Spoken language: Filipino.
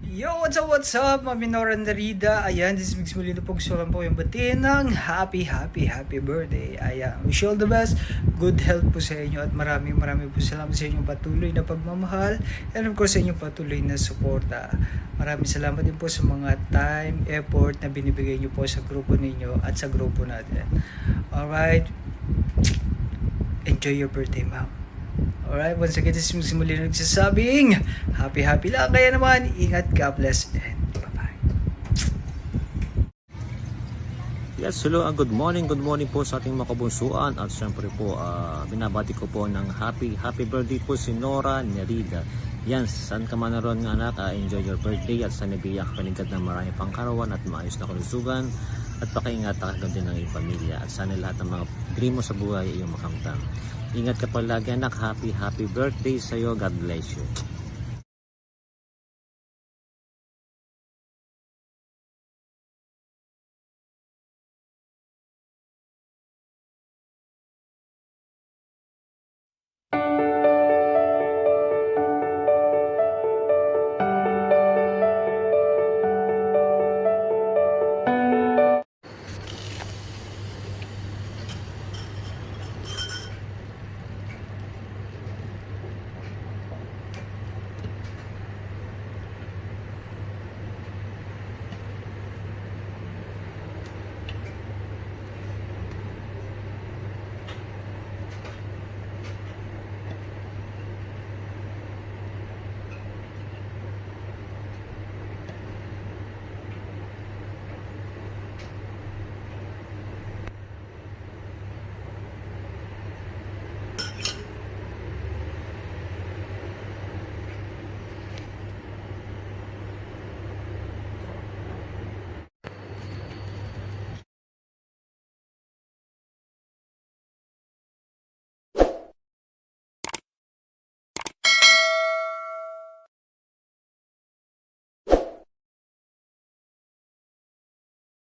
Yo, what's up, mga Minora Narida. Ayan, this is Migs Molino po. Gusto lang po yung batiin ng happy birthday. Ayan, wish you all the best. Good health po sa inyo at maraming po salamat sa inyong patuloy na pagmamahal and of course sa inyong patuloy na suporta. Maraming salamat din po sa mga time, effort na binibigay nyo po sa grupo ninyo at sa grupo natin. Alright, enjoy your birthday, ma'am. Alright, once again, this is muli nagsasabing happy lang. Kaya naman, ingat, God bless, and bye-bye. Yes, hello, good morning po sa ating mga kabunsuan. At syempre po, binabati ko po ng happy birthday po si Nora Nerida. Yan, saan ka man naroon nga anak, enjoy your birthday at sana biyak kalingkad ng marami pang karawan at maayos na kalusugan at pakaingat ka din ng iyong pamilya at sana lahat ng mga dream mo sa buhay ay iyong makamtan. Ingat ka palagi anak, happy birthday sa iyo, God bless you.